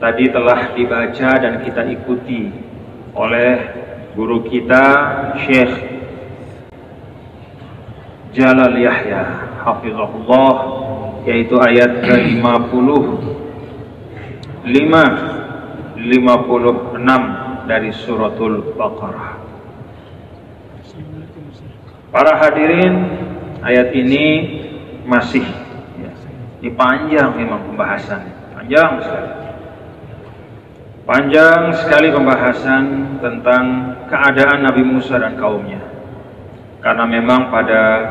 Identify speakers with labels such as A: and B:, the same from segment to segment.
A: tadi telah dibaca dan kita ikuti oleh guru kita Syekh Jalal Yahya hafizahullah, yaitu ayat ke-56 dari suratul Baqarah. Para hadirin, ayat ini masih ini panjang memang pembahasannya, panjang sekali pembahasan tentang keadaan Nabi Musa dan kaumnya. Karena memang pada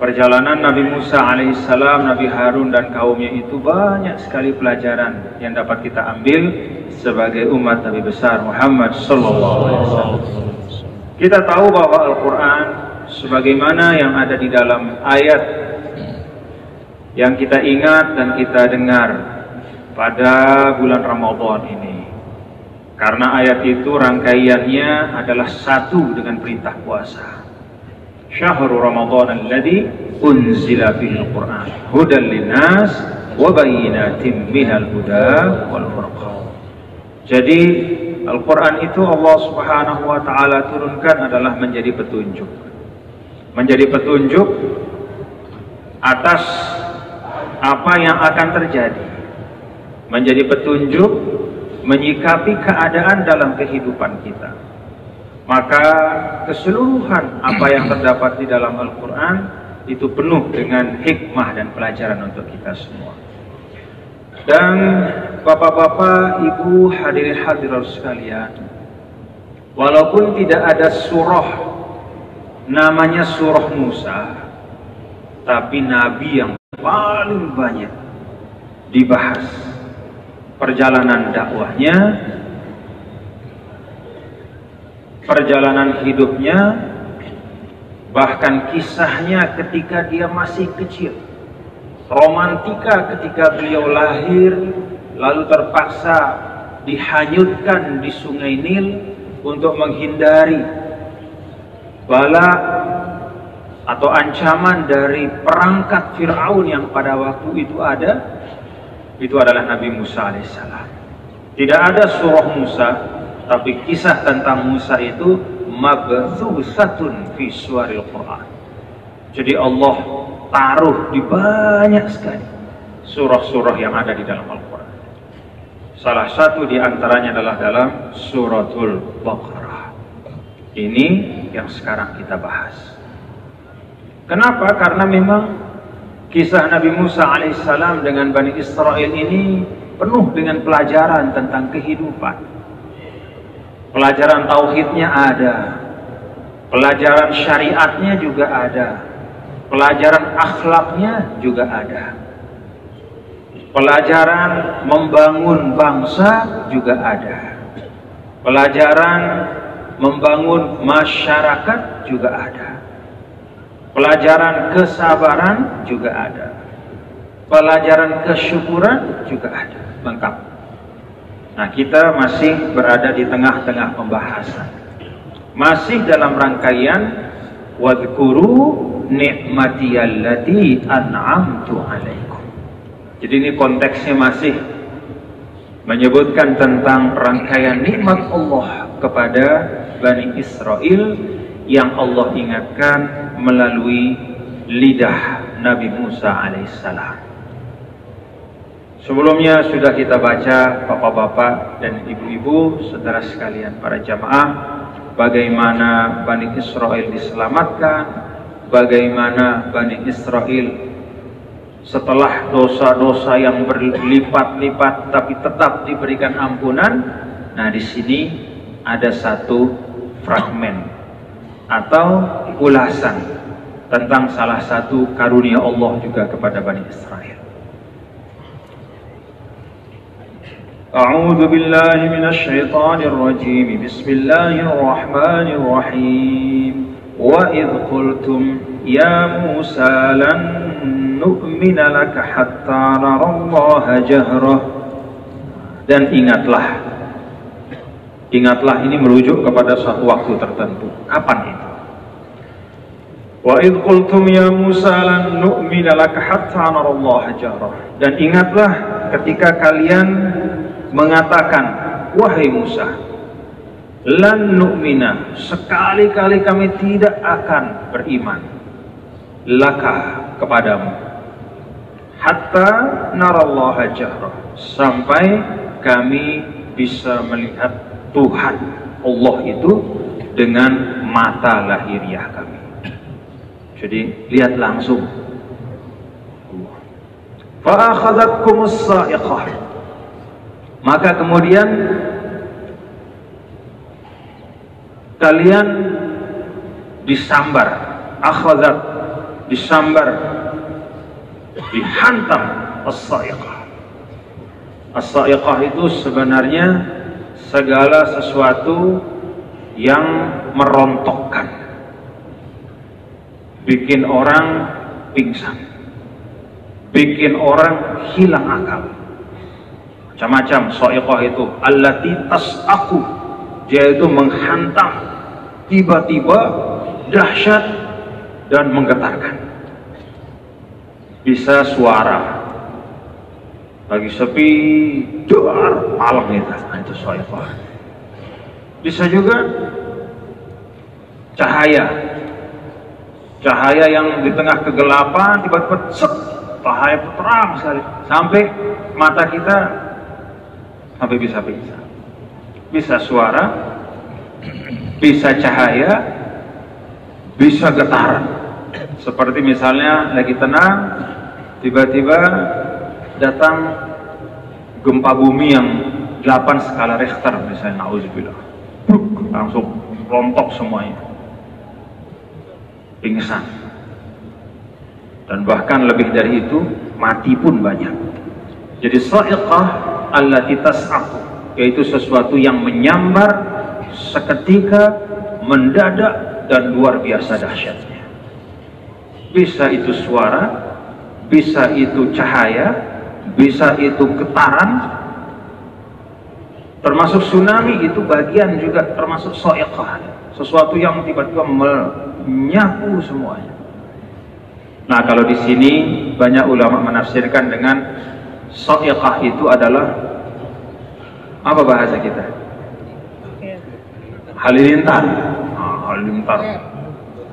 A: perjalanan Nabi Musa alaihissalam, Nabi Harun dan kaumnya itu banyak sekali pelajaran yang dapat kita ambil sebagai umat Nabi besar Muhammad sallallahu alaihi wasallam. Kita tahu bahwa Al-Quran sebagaimana yang ada di dalam ayat yang kita ingat dan kita dengar pada bulan Ramadan ini. Karena ayat itu rangkaiannya adalah satu dengan perintah puasa. Syahrul Ramadan alladzi unzila fihi al-Qur'an hudan linnas wa bayyinatin minal huda wal furqan. Jadi Al-Quran itu Allah Subhanahu wa ta'ala turunkan adalah menjadi petunjuk. Menjadi petunjuk atas apa yang akan terjadi. Menjadi petunjuk menyikapi keadaan dalam kehidupan kita. Maka keseluruhan apa yang terdapat di dalam Al-Quran itu penuh dengan hikmah dan pelajaran untuk kita semua. Dan bapak-bapak, ibu, hadirin hadirat sekalian, walaupun tidak ada surah namanya surah Musa, tapi nabi yang paling banyak dibahas perjalanan dakwahnya, perjalanan hidupnya, bahkan kisahnya ketika dia masih kecil, romantika ketika beliau lahir lalu terpaksa dihanyutkan di sungai Nil untuk menghindari bala atau ancaman dari perangkat Fir'aun yang pada waktu itu ada. Itu adalah Nabi Musa alaihissalam. Tidak ada surah Musa, tapi kisah tentang Musa itu mabthusatun fi suwaril Quran. Jadi Allah taruh di banyak sekali surah-surah yang ada di dalam Al-Quran. Salah satu di antaranya adalah dalam suratul Baqarah. Ini yang sekarang kita bahas. Kenapa? Karena memang kisah Nabi Musa alaihissalam dengan Bani Israel ini penuh dengan pelajaran tentang kehidupan. Pelajaran tauhidnya ada, pelajaran syariatnya juga ada, pelajaran akhlaknya juga ada, pelajaran membangun bangsa juga ada, pelajaran membangun masyarakat juga ada, pelajaran kesabaran juga ada, pelajaran kesyukuran juga ada, lengkap. Nah, kita masih berada di tengah-tengah pembahasan, masih dalam rangkaian wadhkuru ni'matiyallati an'amtu alaikum. Jadi ini konteksnya masih menyebutkan tentang rangkaian nikmat Allah kepada Bani Israel yang Allah ingatkan melalui lidah Nabi Musa alaihissalam. Sebelumnya sudah kita baca, bapak-bapak dan ibu-ibu, saudara sekalian para jamaah, bagaimana Bani Israel diselamatkan, bagaimana Bani Israel setelah dosa-dosa yang berlipat-lipat tapi tetap diberikan ampunan. Nah, di sini ada satu fragmen atau ulasan tentang salah satu karunia Allah juga kepada Bani Israel. A'udzu billahi minasy syaithanir rajim. Bismillahirrahmanirrahim. Wa idh qultum ya Musa lan nu'mina laka hatta narallaha jahrah. Dan ingatlah ini merujuk kepada suatu waktu tertentu. Kapan itu? Wa idh qultum ya Musa lan nu'mina laka hatta narallaha jahrah. Dan ingatlah ketika kalian mengatakan, wahai Musa, lan nu'mina, sekali-kali kami tidak akan beriman laka, kepadamu, hatta narallaha jahra, sampai kami bisa melihat Tuhan Allah itu dengan mata lahiriah kami. Jadi lihat langsung. Fa akhadhatkumus sa'iqah, maka kemudian kalian disambar, akhadhat, disambar, dihantam as-sa'iqah. As-sa'iqah itu sebenarnya segala sesuatu yang merontokkan, bikin orang pingsan, bikin orang hilang akal. Macam-macam sa'iqah itu. Allati tas'aqu, dia itu menghantam, tiba-tiba dahsyat dan menggetarkan. Bisa suara, lagi sepi, dar, malam itu. Nah, itu sa'iqah. Bisa juga cahaya, cahaya yang di tengah kegelapan tiba-tiba set, cahaya terang sekali sampai mata kita sampai bisa pingsan. Bisa suara, bisa cahaya, bisa getaran. Seperti misalnya lagi tenang, tiba-tiba datang gempa bumi yang 8 skala Richter misalnya, nauzubillah, langsung rontok semuanya, pingsan, dan bahkan lebih dari itu mati pun banyak. Jadi sa'iqah allati tas'aqu, yaitu sesuatu yang menyambar seketika, mendadak, dan luar biasa dahsyatnya. Bisa itu suara, bisa itu cahaya, bisa itu getaran, termasuk tsunami, itu bagian juga termasuk sa'iqah, sesuatu yang tiba-tiba menyapu semuanya. Nah, kalau di sini banyak ulama menafsirkan dengan sa'iqah itu adalah apa bahasa kita? Halilintar. Halilintar.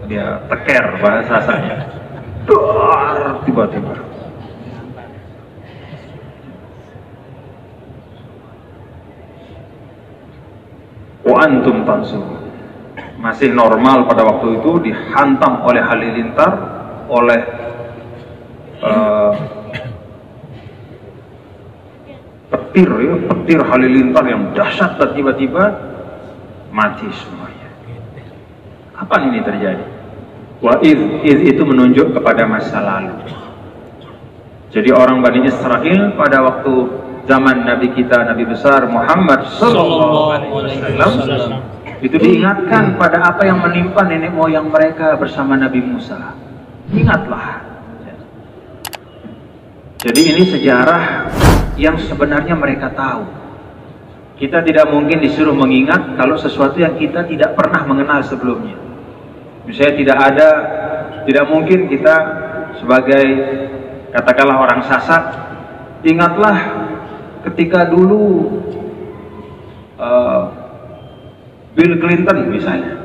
A: Dia teker bahasa saya. Tiba-tiba. Wa antum tanzurun. Masih normal pada waktu itu, dihantam oleh halilintar, oleh petir, ya, petir halilintar yang dahsyat, dan tiba-tiba mati semuanya. Kapan ini terjadi? Wa iz itu menunjuk kepada masa lalu. Jadi orang Bani Israel pada waktu zaman Nabi kita, Nabi besar Muhammad sallallahu alaihi wasallam, itu diingatkan pada apa yang menimpa nenek moyang mereka bersama Nabi Musa. Ingatlah. Jadi ini sejarah yang sebenarnya mereka tahu. Kita tidak mungkin disuruh mengingat kalau sesuatu yang kita tidak pernah mengenal sebelumnya. Misalnya tidak mungkin kita sebagai katakanlah orang Sasak, ingatlah ketika dulu Bill Clinton misalnya,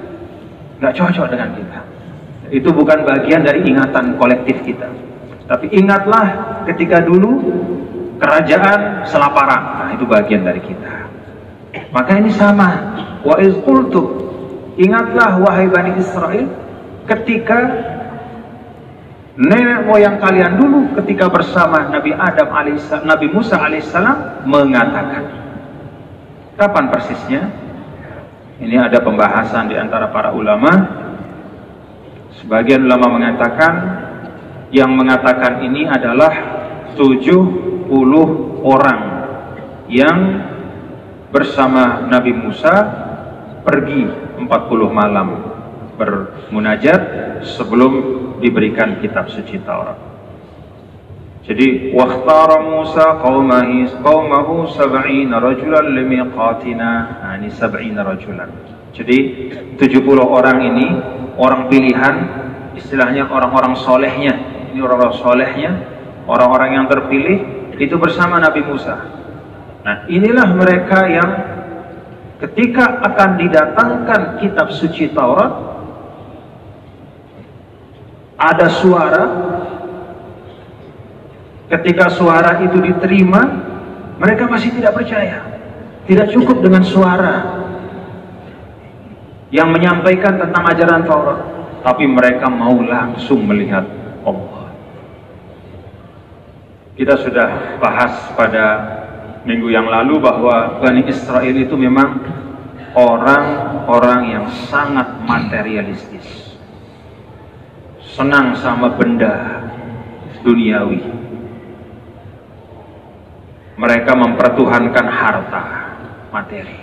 A: nggak cocok dengan kita. Itu bukan bagian dari ingatan kolektif kita. Tapi ingatlah ketika dulu kerajaan Selaparang, nah itu bagian dari kita. Maka ini sama. Wa iz qultum, ingatlah wahai Bani Israel ketika nenek moyang kalian dulu ketika bersama Nabi Adam alaihissalam, Nabi Musa alaihissalam mengatakan. Kapan persisnya? Ini ada pembahasan di antara para ulama. Sebagian ulama mengatakan, yang mengatakan ini adalah 70 orang yang bersama Nabi Musa pergi 40 malam bermunajat sebelum diberikan kitab suci Taurat. Jadi waqtara Musa qaumahu 70 rajulan limiqatina. Nah, ini 70 rajulan. Jadi 70 orang ini orang pilihan, istilahnya orang-orang solehnya. Ini orang-orang solehnya, orang-orang yang terpilih itu bersama Nabi Musa. Nah, inilah mereka yang ketika akan didatangkan kitab suci Taurat, ada suara. Ketika suara itu diterima, mereka masih tidak percaya. Tidak cukup dengan suara yang menyampaikan tentang ajaran Taurat, tapi mereka mau langsung melihat Allah. Kita sudah bahas pada minggu yang lalu bahwa Bani Israel itu memang orang-orang yang sangat materialistis, senang sama benda duniawi. Mereka mempertuhankan harta, materi.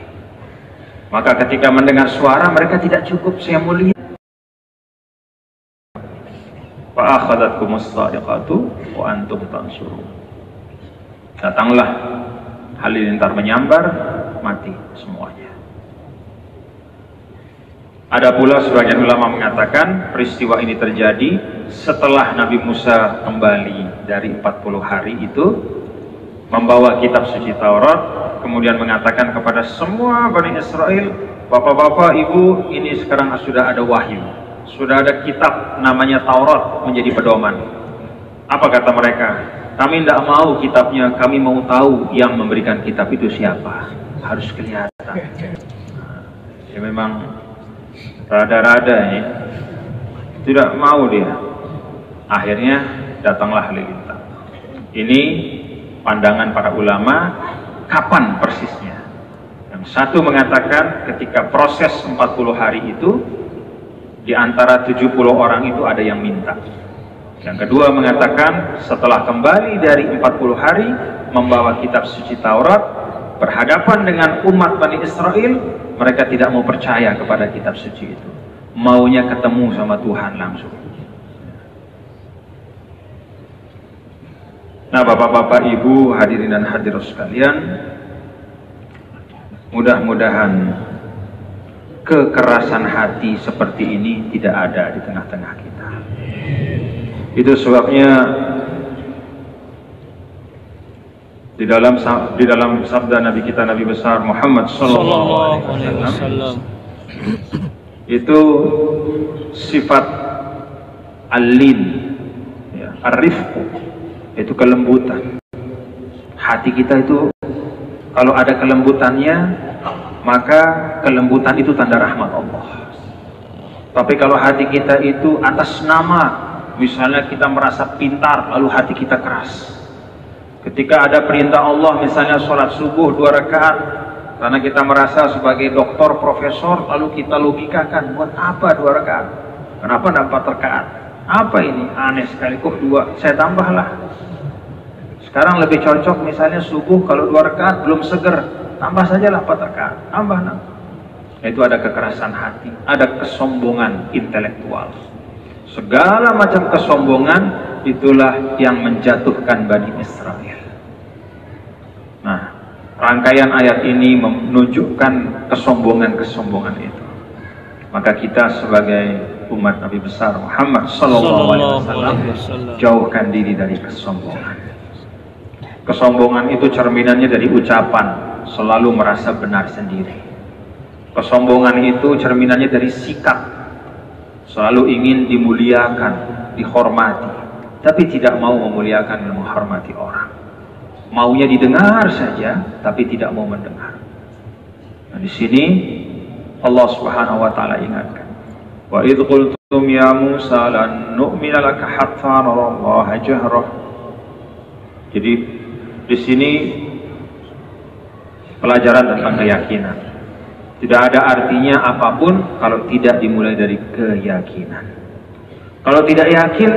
A: Maka ketika mendengar suara, mereka tidak cukup, saya mau lihat. Fa'akhadhatkumus sa'iqatu wa antum tansurun. Datanglah halilintar menyambar, mati semuanya. Ada pula sebagian ulama mengatakan peristiwa ini terjadi setelah Nabi Musa kembali dari 40 hari itu, membawa kitab suci Taurat, kemudian mengatakan kepada semua Bani Israel, bapak-bapak, ibu, ini sekarang sudah ada wahyu, sudah ada kitab namanya Taurat menjadi pedoman. Apa kata mereka? Kami tidak mau kitabnya, kami mau tahu yang memberikan kitab itu siapa. Harus kelihatan. Ya memang rada-rada ya, tidak mau dia. Akhirnya datanglah halilintar. Ini pandangan para ulama. Kapan persisnya? Yang satu mengatakan ketika proses 40 hari itu, di antara 70 orang itu ada yang minta. Yang kedua mengatakan setelah kembali dari 40 hari membawa kitab suci Taurat, berhadapan dengan umat Bani Israel, mereka tidak mau percaya kepada kitab suci itu, maunya ketemu sama Tuhan langsung. Nah, bapak-bapak, ibu, hadirin dan hadirat sekalian, mudah-mudahan kekerasan hati seperti ini tidak ada di tengah-tengah kita. Itu sebabnya di dalam sabda Nabi kita, Nabi besar Muhammad sallallahu alaihi wasallam, itu sifat al-lin, ya, ar-rifqu, itu kelembutan. Hati kita itu kalau ada kelembutannya, maka kelembutan itu tanda rahmat Allah. Tapi kalau hati kita itu atas nama, misalnya kita merasa pintar, lalu hati kita keras. Ketika ada perintah Allah, misalnya sholat subuh 2 rakaat, karena kita merasa sebagai doktor, profesor, lalu kita logikakan, buat apa 2 rakaat? Kenapa 4 rakaat? Apa ini? Aneh sekali, kok 2? Saya tambahlah. Sekarang lebih cocok misalnya subuh kalau 2 rakaat belum seger, tambah sajalah 4 rakaat, tambah. Itu ada kekerasan hati, ada kesombongan intelektual. Segala macam kesombongan itulah yang menjatuhkan Bani Israel. Nah, rangkaian ayat ini menunjukkan kesombongan-kesombongan itu. Maka kita sebagai umat Nabi besar Muhammad sallallahu alaihi wasallam jauhkan diri dari kesombongan. Kesombongan itu cerminannya dari ucapan, selalu merasa benar sendiri. Kesombongan itu cerminannya dari sikap, selalu ingin dimuliakan, dihormati, tapi tidak mau memuliakan dan menghormati orang. Maunya didengar saja, tapi tidak mau mendengar. Nah, di sini Allah Subhanahu wa taala ingatkan, wa idh qultum ya Musa lan nu'mina laka hatta narallaha jahrah. Jadi di sini pelajaran tentang keyakinan. Tidak ada artinya apapun kalau tidak dimulai dari keyakinan. Kalau tidak yakin,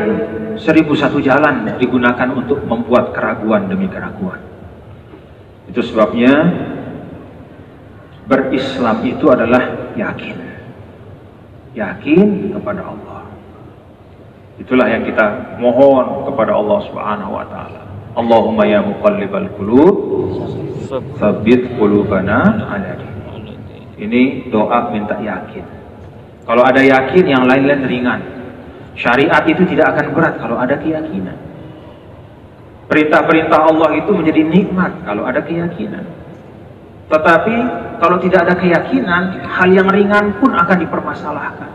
A: 1001 jalan digunakan untuk membuat keraguan demi keraguan. Itu sebabnya berislam itu adalah yakin. Yakin kepada Allah. Itulah yang kita mohon kepada Allah Subhanahu wa taala. Allahumma ya muqallibal qulub, tsabbit qulubana ala dinik. Ini doa minta yakin. Kalau ada yakin, yang lain-lain ringan. Syariat itu tidak akan berat kalau ada keyakinan. Perintah-perintah Allah itu menjadi nikmat kalau ada keyakinan. Tetapi kalau tidak ada keyakinan, hal yang ringan pun akan dipermasalahkan.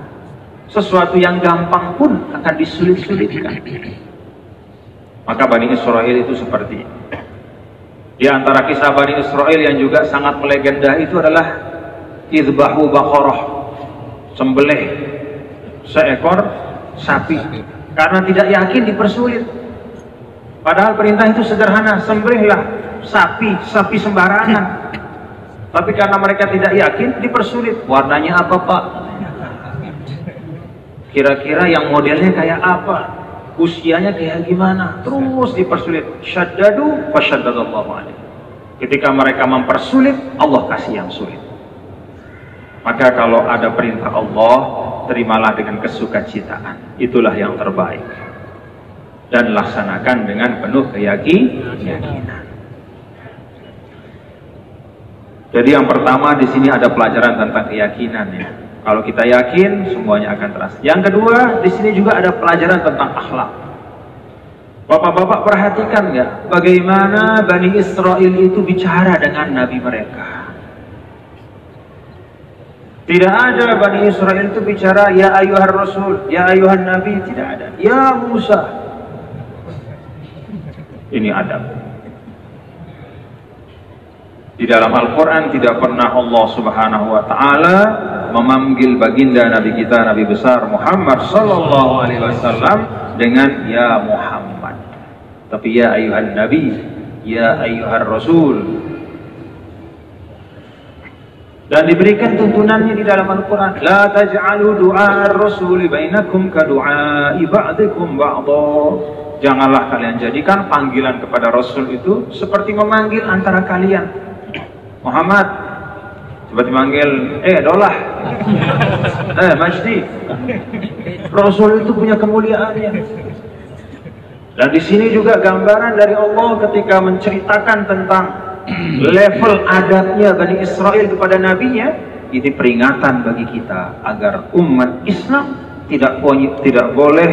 A: Sesuatu yang gampang pun akan disulit-sulitkan. Maka Bani Israel itu seperti ini. Di antara kisah Bani Israel yang juga sangat melegenda itu adalah idbahu baqarah, sembelih seekor sapi. Karena tidak yakin dipersulit. Padahal perintah itu sederhana, sembelihlah sapi sembarangan. Tapi karena mereka tidak yakin dipersulit. Warnanya apa, Pak? Kira-kira yang modelnya kayak apa? Usianya kayak gimana? Terus dipersulit. Syaddadu wa syaddadallahu alaihi. Ketika mereka mempersulit, Allah kasih yang sulit. Maka kalau ada perintah Allah, terimalah dengan kesukacitaan. Itulah yang terbaik. Dan laksanakan dengan penuh keyakinan. Jadi yang pertama di sini ada pelajaran tentang keyakinan ya. Kalau kita yakin, semuanya akan terasa. Yang kedua, di sini juga ada pelajaran tentang akhlak. Bapak-bapak perhatikan nggak, bagaimana Bani Israel itu bicara dengan Nabi mereka? Tidak ada Bani Israel itu bicara, ya ayuhar Rasul, ya ayuhan Nabi, tidak ada. Ya Musa. Ini adab. Di dalam Al-Quran tidak pernah Allah Subhanahu wa Ta'ala memanggil baginda Nabi kita, Nabi besar Muhammad Sallallahu Alaihi Wasallam dengan ya Muhammad, tapi ya ayuhan Nabi, ya ayuhan Rasul. Dan diberikan tuntunannya di dalam Al-Quran, la taj'alu du'a ar-rasuli bainakum ka du'a'i ba'dikum ba'dha. Janganlah kalian jadikan panggilan kepada Rasul itu seperti memanggil antara kalian. Muhammad, seperti manggil, Dolah, Majdi. Rasul itu punya kemuliaannya. Dan di sini juga gambaran dari Allah ketika menceritakan tentang level adabnya Bani Israel kepada nabinya. Ini peringatan bagi kita agar umat Islam tidak boleh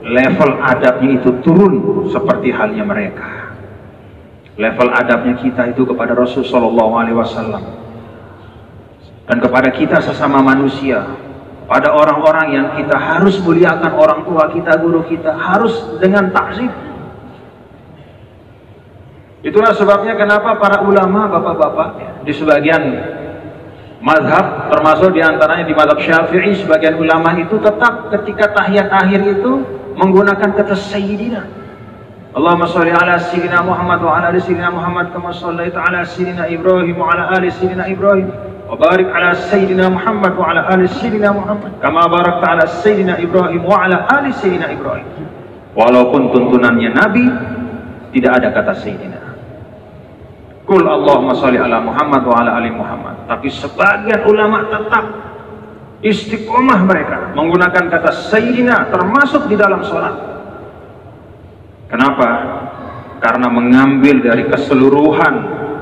A: level adabnya itu turun seperti halnya mereka. Level adabnya kita itu kepada Rasul Sallallahu Alaihi Wasallam dan kepada kita sesama manusia, pada orang-orang yang kita harus muliakan, orang tua kita, guru kita, harus dengan ta'zim. Itulah sebabnya kenapa para ulama, bapak-bapak di sebagian mazhab, termasuk diantaranya di mazhab Syafi'i, sebagian ulama itu tetap ketika tahiyat akhir itu menggunakan kata Sayyidina. Allahumma sholli ala sayyidina Muhammad wa ala ali sayyidina Muhammad kama shallaita ala sayyidina Ibrahim wa ala ali sayyidina Ibrahim wa barik ala sayyidina Muhammad wa ala ali sayyidina Muhammad kama barakta ala sayyidina Ibrahim wa ala ali sayyidina Ibrahim. Walaupun tuntunannya Nabi tidak ada kata sayyidina. Qul Allahumma sholli ala Muhammad wa ala ali Muhammad. Tapi sebagian ulama tetap istiqomah mereka menggunakan kata sayyidina termasuk di dalam sholat. Kenapa? Karena mengambil dari keseluruhan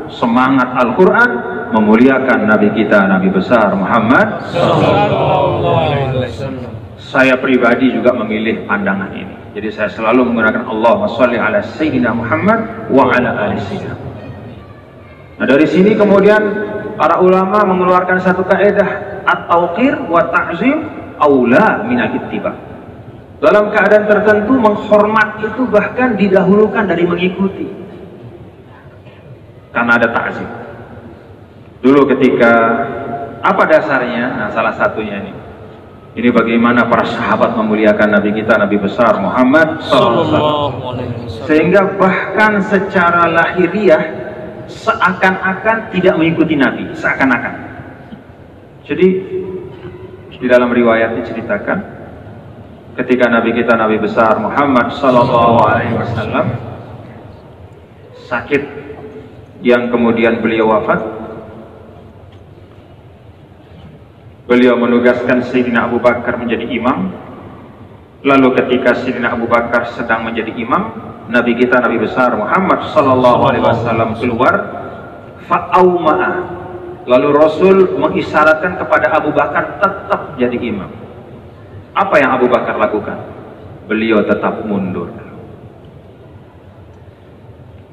A: semangat Al-Quran memuliakan Nabi kita, Nabi besar Muhammad Sallallahu Alaihi Wasallam. Saya pribadi juga memilih pandangan ini. Jadi saya selalu menggunakan Allahumma sholli ala Sayyidina Muhammad wa ala ali Sayyidina. Nah dari sini kemudian para ulama mengeluarkan satu kaidah, at-tauqir wa ta'zim aula min al-ittiba. Dalam keadaan tertentu menghormat itu bahkan didahulukan dari mengikuti. Karena ada ta'zim. Dulu ketika apa dasarnya? Nah, salah satunya ini. Ini bagaimana para sahabat memuliakan Nabi kita, Nabi besar Muhammad SAW. Sehingga bahkan secara lahiriah seakan-akan tidak mengikuti Nabi, seakan-akan. Jadi di dalam riwayat diceritakan ketika Nabi kita, Nabi besar Muhammad Sallallahu Alaihi Wasallam sakit, yang kemudian beliau wafat, beliau menugaskan Sayyidina Abu Bakar menjadi imam. Lalu ketika Sayyidina Abu Bakar sedang menjadi imam, Nabi kita, Nabi besar Muhammad Sallallahu Alaihi Wasallam keluar, fa'auma'a. Lalu Rasul mengisyaratkan kepada Abu Bakar tetap jadi imam. Apa yang Abu Bakar lakukan? Beliau tetap mundur.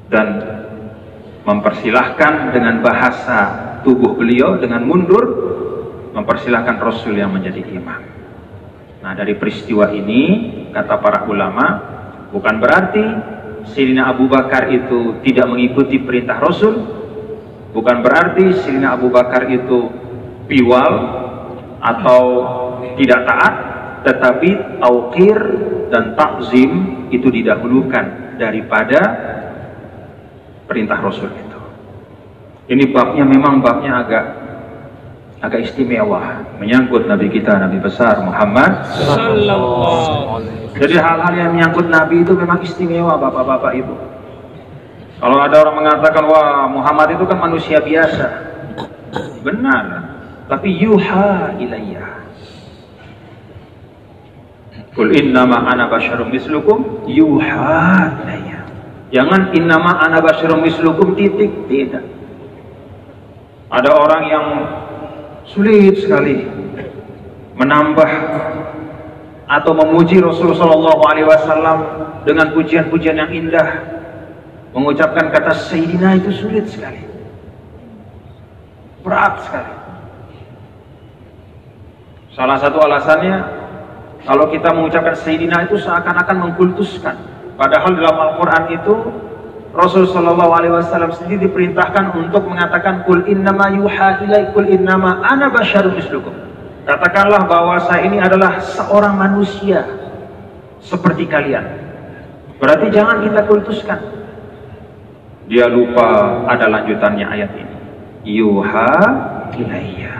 A: dan mempersilahkan dengan bahasa tubuh beliau dengan mundur, mempersilahkan Rasul yang menjadi imam. Nah, dari peristiwa ini kata para ulama, bukan berarti Sayyidina Abu Bakar itu tidak mengikuti perintah Rasul, bukan berarti Sayyidina Abu Bakar itu piwal atau tidak taat, tetapi tauqir dan takzim itu didahulukan daripada perintah Rasul itu. Ini babnya memang babnya agak istimewa, menyangkut Nabi kita, Nabi besar Muhammad sallallahu alaihi wasallam. Jadi hal-hal yang menyangkut Nabi itu memang istimewa, bapak-bapak ibu. Kalau ada orang mengatakan, wah Muhammad itu kan manusia biasa, benar, tapi yuha ilayya. Qul innama ana basyarum mislukum yuha ilayya. Jangan innama ana basyarum mislukum titik, tidak. Ada orang yang sulit sekali menambah atau memuji Rasulullah SAW dengan pujian-pujian yang indah, mengucapkan kata Sayyidina itu sulit sekali, berat sekali. Salah satu alasannya, kalau kita mengucapkan Sayyidina itu seakan-akan mengkultuskan, padahal dalam Al-Quran itu Rasulullah SAW sendiri diperintahkan untuk mengatakan Qul innama yuha ilai, Qul innama ana basyarum mislukum. Katakanlah bahwa saya ini adalah seorang manusia seperti kalian. Berarti jangan kita kultuskan. Dia lupa ada lanjutannya ayat ini. Yuha ilayya.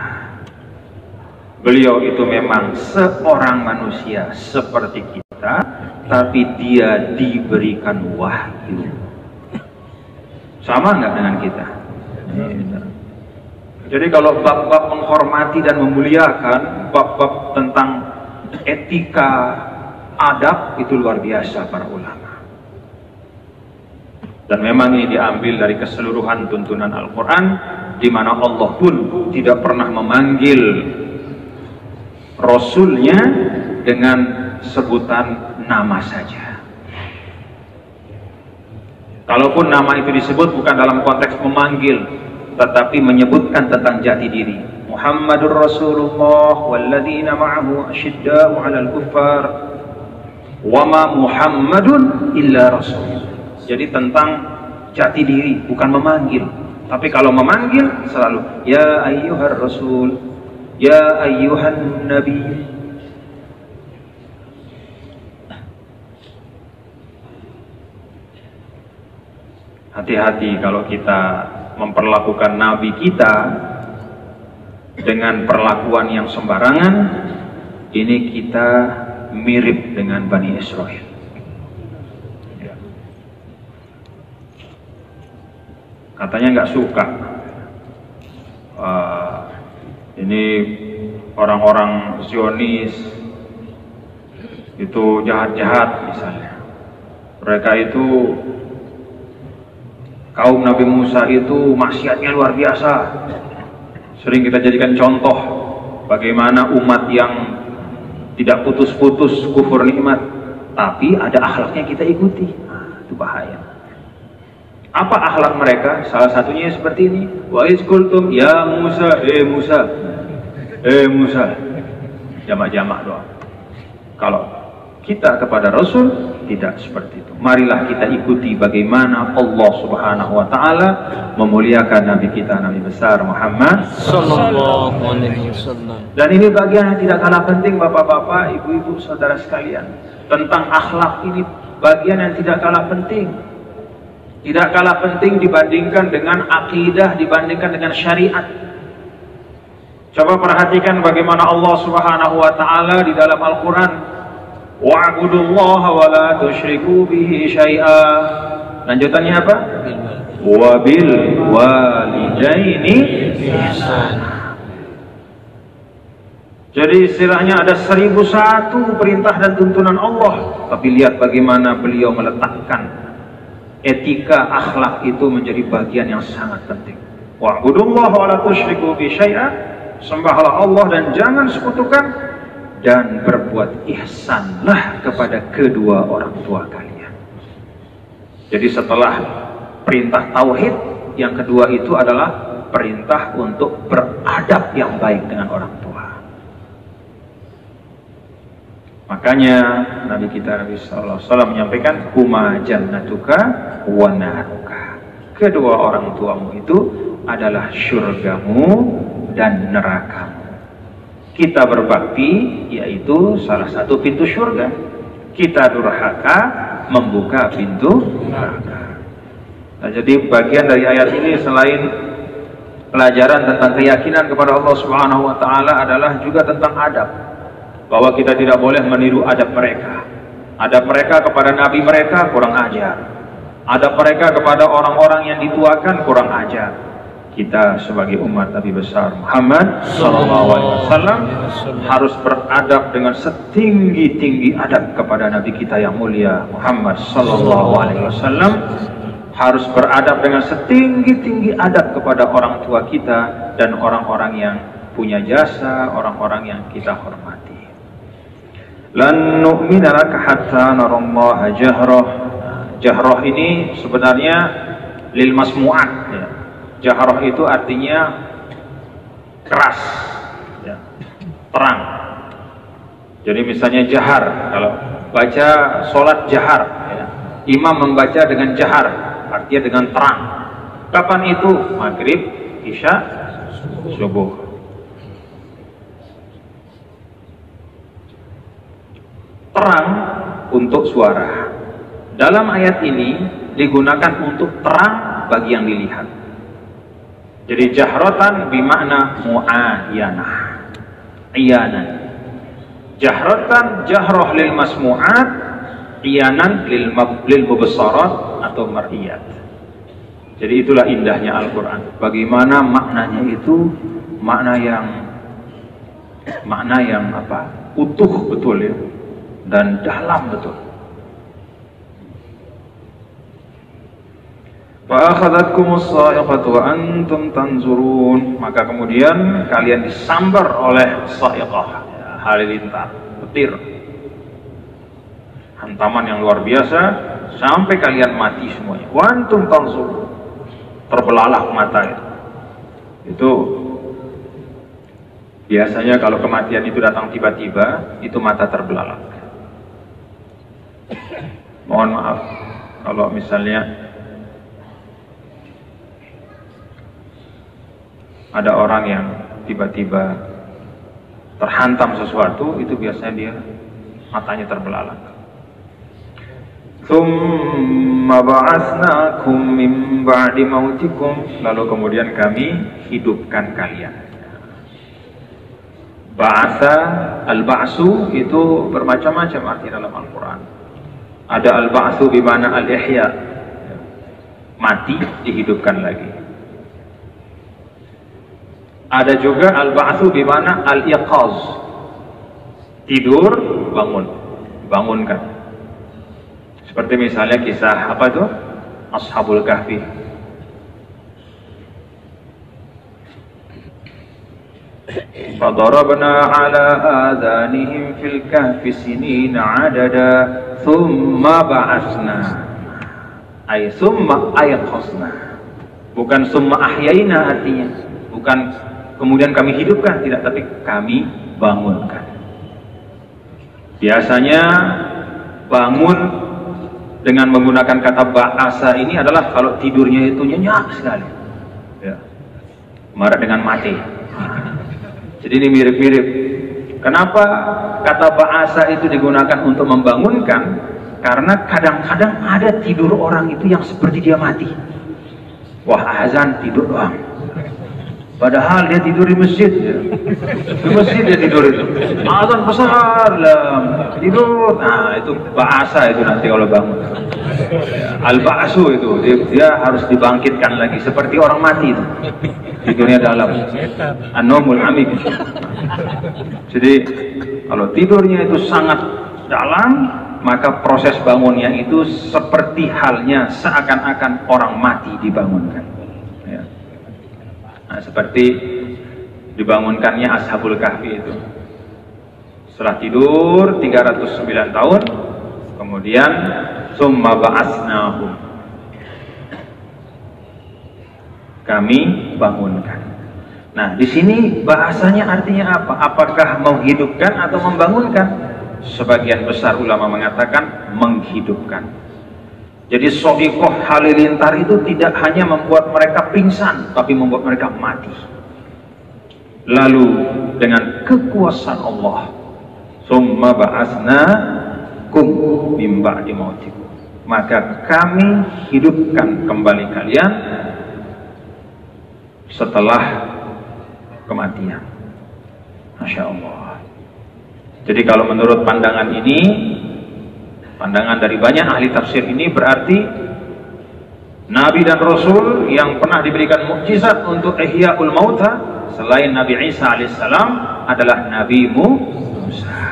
A: Beliau itu memang seorang manusia seperti kita, tapi dia diberikan wahyu. Sama nggak dengan kita? Jadi kalau bab-bab menghormati dan memuliakan, bab-bab tentang etika, adab, itu luar biasa para ulama. Dan memang ini diambil dari keseluruhan tuntunan Al-Quran, di mana Allah pun tidak pernah memanggil Rasulnya dengan sebutan nama saja. Kalaupun nama itu disebut bukan dalam konteks memanggil, tetapi menyebutkan tentang jati diri. Muhammadur Rasulullah walladzina ma'ahu asyidda'u 'alal kuffar wa ma Muhammadun illa rasul. Jadi tentang jati diri, bukan memanggil. Tapi kalau memanggil selalu ya ayyuhar rasul, ya ayyuhan nabi. Hati-hati kalau kita memperlakukan Nabi kita dengan perlakuan yang sembarangan. Ini kita mirip dengan Bani Israel. Katanya nggak suka. Ini orang-orang Zionis itu jahat-jahat misalnya. Mereka itu, kaum Nabi Musa itu maksiatnya luar biasa. Sering kita jadikan contoh bagaimana umat yang tidak putus-putus kufur nikmat, tapi ada akhlaknya kita ikuti. Nah, itu bahaya. Apa akhlak mereka? Salah satunya seperti ini. Wa iz qultum ya Musa, Musa, Musa. Jamak-jamak doang. Kalau kita kepada Rasul tidak seperti itu. Marilah kita ikuti bagaimana Allah Subhanahu wa taala memuliakan Nabi kita, Nabi besar Muhammad sallallahu alaihi wasallam. Dan ini bagian yang tidak kalah penting, Bapak-bapak, Ibu-ibu, saudara sekalian. Tentang akhlak ini bagian yang tidak kalah penting. Tidak kalah penting dibandingkan dengan akidah, dibandingkan dengan syariat. Coba perhatikan bagaimana Allah Subhanahu wa taala di dalam Al-Qur'an, wa'budullaha wa la tusyriku bihi syai'a. Lanjutannya apa? Wa bil walidaini ihsana. Jadi istilahnya ada 1001 perintah dan tuntunan Allah, tapi lihat bagaimana beliau meletakkan etika akhlak itu menjadi bagian yang sangat penting. Wa'budullaha wa la tusyriku bihi syai'a. Sembahlah Allah dan jangan sekutukan, dan berbuat ihsanlah kepada kedua orang tua kalian. Jadi setelah perintah tauhid, yang kedua itu adalah perintah untuk beradab yang baik dengan orang tua. Makanya Nabi kita Nabi sallallahu alaihi wasallam menyampaikan huma jannatuka wa naruka. Kedua orang tuamu itu adalah syurgamu dan nerakamu. Kita berbakti yaitu salah satu pintu syurga. Kita durhaka membuka pintu neraka. Nah, jadi bagian dari ayat ini selain pelajaran tentang keyakinan kepada Allah Subhanahu wa taala adalah juga tentang adab. Bahwa kita tidak boleh meniru adab mereka. Adab mereka kepada nabi mereka kurang ajar. Adab mereka kepada orang-orang yang dituakan kurang ajar. Kita sebagai umat Nabi besar Muhammad SAW harus beradab dengan setinggi-tinggi adab kepada Nabi kita yang mulia Muhammad SAW. Harus beradab dengan setinggi-tinggi adab kepada orang tua kita dan orang-orang yang punya jasa, orang-orang yang kita hormati. Lan nu'mina laka hatta narallaha jahrah. Jahrah ini sebenarnya lil masmu'at ya. Jahrah itu artinya keras ya. Terang. Jadi misalnya jahar, kalau baca sholat jahar ya. Imam membaca dengan jahar, artinya dengan terang. Kapan itu? Maghrib, isya, subuh. Terang untuk suara. Dalam ayat ini digunakan untuk terang bagi yang dilihat. Jadi jahratan bimakna mu'ayanah, iyanan. Jahratan jahrah lil masmu'at, iyanan lil mubassarat atau mar'iyat. Jadi itulah indahnya Al-Quran. Bagaimana maknanya itu makna yang apa? Utuh betul ya. Dan dalam betul. Fa'akhadhatkumus sa'iqatu wa antum tanzurun. Maka kemudian kalian disambar oleh sa'iqah, ya, halilintar, petir, hantaman yang luar biasa sampai kalian mati semuanya. Wa antum tanzurun, terbelalak mata itu biasanya kalau kematian itu datang tiba-tiba, itu mata terbelalak. Mohon maaf kalau misalnya ada orang yang tiba-tiba terhantam sesuatu, itu biasanya dia matanya terbelalak. Tsumma ba'atsnakum min ba'di mautikum, lalu kemudian kami hidupkan kalian. Ba'atsa, al-ba'su itu bermacam-macam arti dalam Al-Quran. Ada al-ba'su bimana al-ihya, mati dihidupkan lagi. Ada juga al-ba'su bimana al-iqaz, tidur bangun, bangunkan. Seperti misalnya kisah apa itu? Ashabul Kahfi. فضربنا على آذانهم في الكهف سنين عددا ثم بعثنا أي ثم أيقظنا, bukan summa ahyaina artinya, bukan kemudian kami hidupkan, tidak, tapi kami bangunkan. Biasanya bangun dengan menggunakan kata ba'asa ini adalah kalau tidurnya itu nyenyak sekali ya, marah dengan mati. Jadi ini mirip-mirip. Kenapa kata ba'asa itu digunakan untuk membangunkan? Karena kadang-kadang ada tidur orang itu yang seperti dia mati. Wah, azan tidur doang. Padahal dia tidur di masjid ya. Di masjid dia tidur itu. Azan besar lah, tidur. Nah, itu ba'asa itu nanti kalau bangun. Al-ba'su itu dia harus dibangkitkan lagi seperti orang mati itu. Tidurnya dalam, an-naumul amik. Jadi kalau tidurnya itu sangat dalam, maka proses bangunnya itu seperti halnya seakan-akan orang mati dibangunkan ya. Nah, seperti dibangunkannya Ashabul Kahfi itu setelah tidur 309 tahun, kemudian summa ba'asnahum, kami bangunkan. Nah, di sini bahasanya artinya apa? Apakah menghidupkan atau membangunkan? Sebagian besar ulama mengatakan menghidupkan. Jadi Soikoh halilintar itu tidak hanya membuat mereka pingsan, tapi membuat mereka mati. Lalu dengan kekuasaan Allah, summa ba'atsnakum min ba'di mautikum, maka kami hidupkan kembali kalian setelah kematian. Masya Allah. Jadi kalau menurut pandangan ini, pandangan dari banyak ahli tafsir ini, berarti Nabi dan Rasul yang pernah diberikan mukjizat untuk Ihya'ul Mauta selain Nabi Isa alaihissalam adalah Nabi Musa.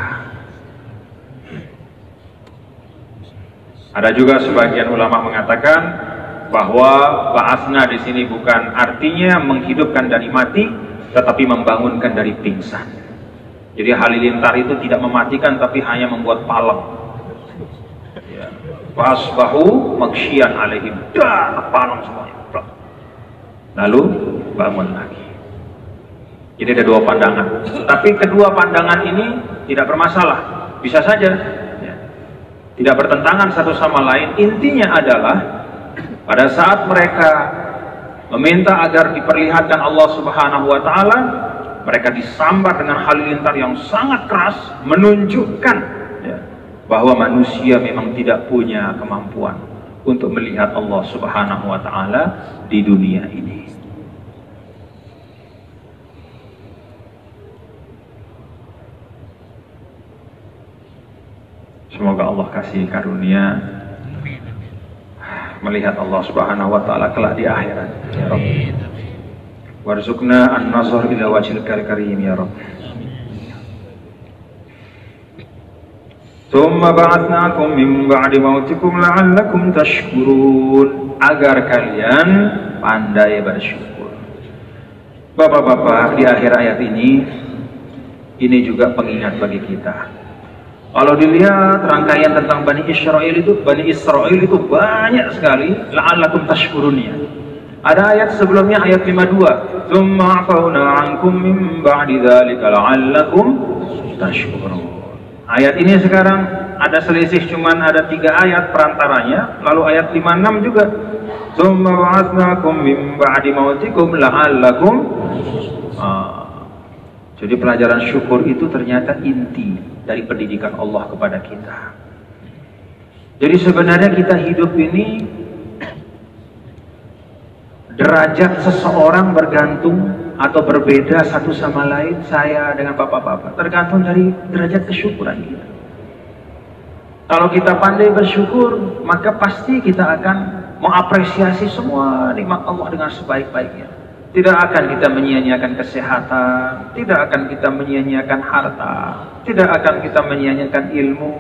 A: Ada juga sebagian ulama mengatakan bahwa ba'atsna di sini bukan artinya menghidupkan dari mati, tetapi membangunkan dari pingsan. Jadi halilintar itu tidak mematikan, tapi hanya membuat palem. Fasbahu maksyian alaihim, dah palem semuanya. Lalu bangun lagi. Jadi ada dua pandangan. Tapi kedua pandangan ini tidak bermasalah, bisa saja tidak bertentangan satu sama lain. Intinya adalah pada saat mereka meminta agar diperlihatkan Allah Subhanahu wa Ta'ala, mereka disambar dengan halilintar yang sangat keras, menunjukkan bahwa manusia memang tidak punya kemampuan untuk melihat Allah Subhanahu wa Ta'ala di dunia ini. Semoga Allah kasih karunia melihat Allah Subhanahu wa Ta'ala kelak di akhirat, ya Rabb. Warzuqna an-nazar ila wajhil karim, ya Rabb. Tsumma ba'atsnakum min ba'di mautikum la'allakum tashkurun, agar kalian pandai bersyukur. Bapak-bapak, di akhir ayat ini juga pengingat bagi kita. Kalau dilihat rangkaian tentang Bani Israel itu banyak sekali la'allakum tashkurunnya. Ada ayat sebelumnya, ayat 52, tsumma 'afawna 'ankum min ba'di dzalika la'allakum tashkurun. Ayat ini sekarang ada selisih, cuman ada 3 ayat perantaranya. Lalu ayat 56 juga, tsumma ba'atsnakum min ba'di mautikum la'allakum. Jadi pelajaran syukur itu ternyata inti dari pendidikan Allah kepada kita. Jadi sebenarnya kita hidup ini, derajat seseorang bergantung atau berbeda satu sama lain, saya dengan bapak-bapak, tergantung dari derajat kesyukuran kita. Kalau kita pandai bersyukur, maka pasti kita akan mengapresiasi semua nikmat Allah dengan sebaik-baiknya. Tidak akan kita menyia-nyiakan kesehatan, tidak akan kita menyia-nyiakan harta, tidak akan kita menyia-nyiakan ilmu,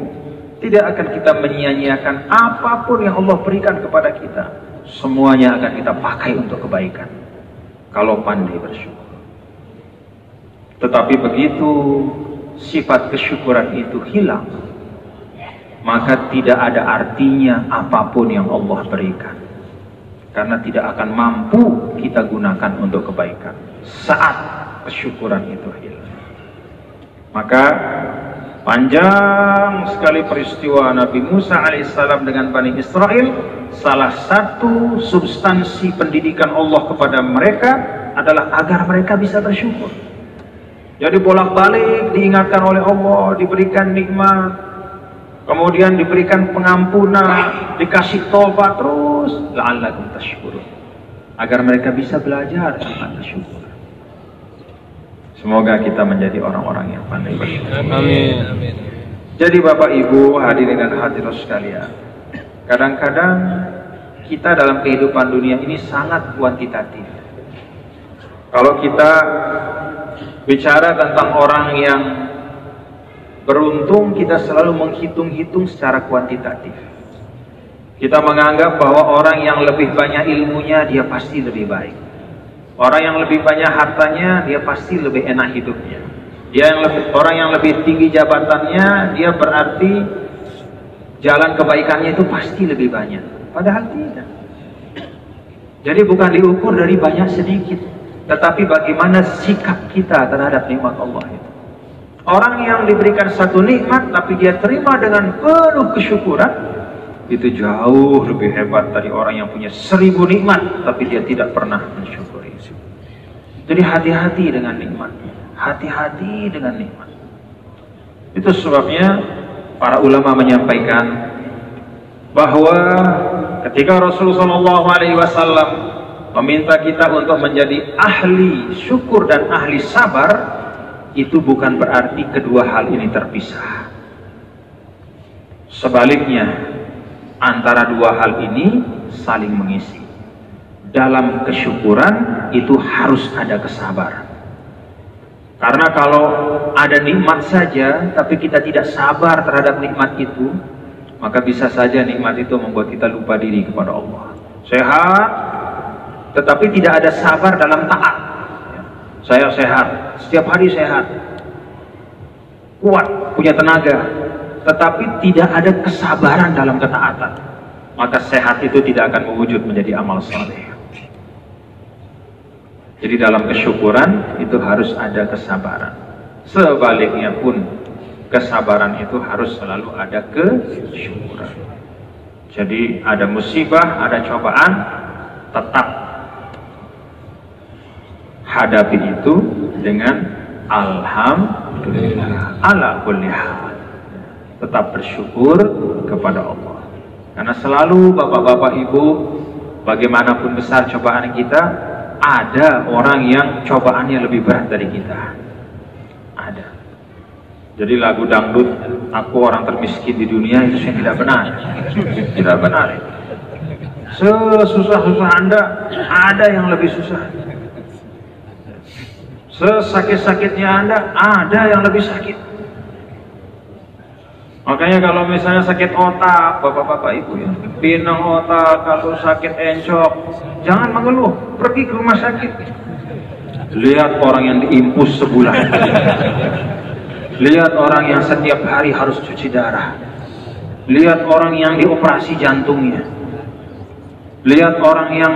A: tidak akan kita menyia-nyiakan apapun yang Allah berikan kepada kita. Semuanya akan kita pakai untuk kebaikan kalau pandai bersyukur. Tetapi begitu sifat kesyukuran itu hilang, maka tidak ada artinya apapun yang Allah berikan, karena tidak akan mampu kita gunakan untuk kebaikan saat kesyukuran itu hilang. Maka panjang sekali peristiwa Nabi Musa alaihissalam dengan Bani Israel. Salah satu substansi pendidikan Allah kepada mereka adalah agar mereka bisa bersyukur. Jadi bolak-balik diingatkan oleh Allah, diberikan nikmat, kemudian diberikan pengampunan, dikasih tobat terus, la'allakum tashkurun, agar mereka bisa belajar tentang bersyukur. Semoga kita menjadi orang-orang yang pandai bersyukur. Amin. Amin. Jadi Bapak Ibu hadirin dan hadirat sekalian, kadang-kadang kita dalam kehidupan dunia ini sangat kuantitatif. Kalau kita bicara tentang orang yang beruntung, kita selalu menghitung-hitung secara kuantitatif. Kita menganggap bahwa orang yang lebih banyak ilmunya, dia pasti lebih baik. Orang yang lebih banyak hartanya, dia pasti lebih enak hidupnya. Orang yang lebih tinggi jabatannya, dia berarti jalan kebaikannya itu pasti lebih banyak. Padahal tidak. Jadi bukan diukur dari banyak sedikit, tetapi bagaimana sikap kita terhadap nikmat Allah itu. Orang yang diberikan satu nikmat tapi dia terima dengan penuh kesyukuran, itu jauh lebih hebat dari orang yang punya 1000 nikmat tapi dia tidak pernah mensyukuri. Jadi hati-hati dengan nikmatnya, hati-hati dengan nikmat. Itu sebabnya para ulama menyampaikan bahwa ketika Rasulullah SAW meminta kita untuk menjadi ahli syukur dan ahli sabar, itu bukan berarti kedua hal ini terpisah. Sebaliknya, antara dua hal ini saling mengisi. Dalam kesyukuran itu harus ada kesabaran. Karena kalau ada nikmat saja tapi kita tidak sabar terhadap nikmat itu, maka bisa saja nikmat itu membuat kita lupa diri kepada Allah. Sehat tetapi tidak ada sabar dalam taat. Saya sehat, setiap hari sehat, kuat, punya tenaga, tetapi tidak ada kesabaran dalam ketaatan, maka sehat itu tidak akan mewujud menjadi amal saleh. Jadi dalam kesyukuran itu harus ada kesabaran. Sebaliknya pun kesabaran itu harus selalu ada kesyukuran. Jadi ada musibah, ada cobaan, tetap hadapi itu dengan alhamdulillah ala kulli hal. Tetap bersyukur kepada Allah. Karena selalu bapak-bapak ibu, bagaimanapun besar cobaan kita, ada orang yang cobaannya lebih berat dari kita. Ada. Jadi lagu dangdut, aku orang termiskin di dunia, itu saya tidak benar. Tidak benar. Sesusah-susah Anda, ada yang lebih susah. Sesakit-sakitnya Anda, ada yang lebih sakit. Makanya kalau misalnya sakit otak, bapak-bapak ibu ya, pinang otak, kalau sakit encok, jangan mengeluh, pergi ke rumah sakit. Lihat orang yang diimpus sebulan. Lihat orang yang setiap hari harus cuci darah. Lihat orang yang dioperasi jantungnya. Lihat orang yang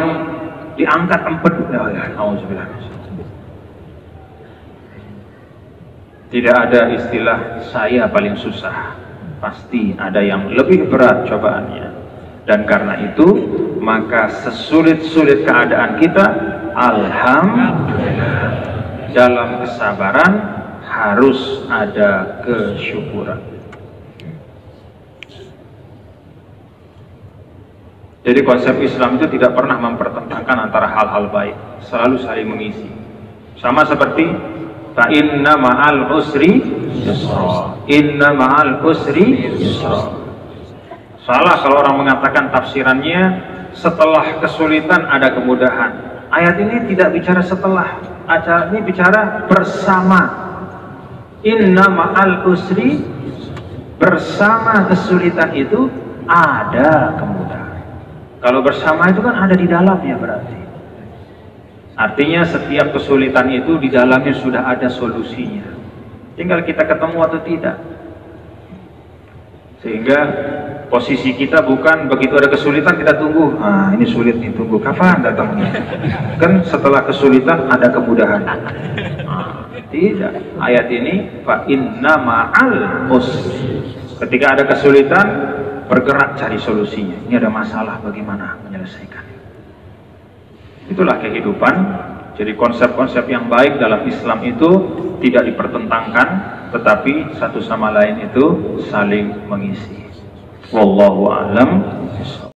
A: diangkat empedu. Tidak ada istilah saya paling susah. Pasti ada yang lebih berat cobaannya. Dan karena itu, maka sesulit-sulit keadaan kita, alhamdulillah, dalam kesabaran harus ada kesyukuran. Jadi konsep Islam itu tidak pernah mempertentangkan antara hal-hal baik, selalu saling mengisi. Sama seperti fa inna ma'al usri yusra. Inna ma'al usri yusra. Salah kalau orang mengatakan tafsirannya setelah kesulitan ada kemudahan. Ayat ini tidak bicara setelah, ayat ini bicara bersama. Inna ma'al usri, bersama kesulitan itu ada kemudahan. Kalau bersama itu kan ada di dalamnya berarti. Artinya setiap kesulitan itu di dalamnya sudah ada solusinya. Tinggal kita ketemu atau tidak. Sehingga posisi kita bukan begitu ada kesulitan kita tunggu. Ah, ini sulit nih, tunggu kapan datangnya. Kan setelah kesulitan ada kemudahan. Tidak. Ayat ini fa inna ma'al usri. Ketika ada kesulitan, bergerak cari solusinya. Ini ada masalah, bagaimana menyelesaikan. Itulah kehidupan. Jadi konsep-konsep yang baik dalam Islam itu tidak dipertentangkan, tetapi satu sama lain itu saling mengisi. Wallahu a'lam.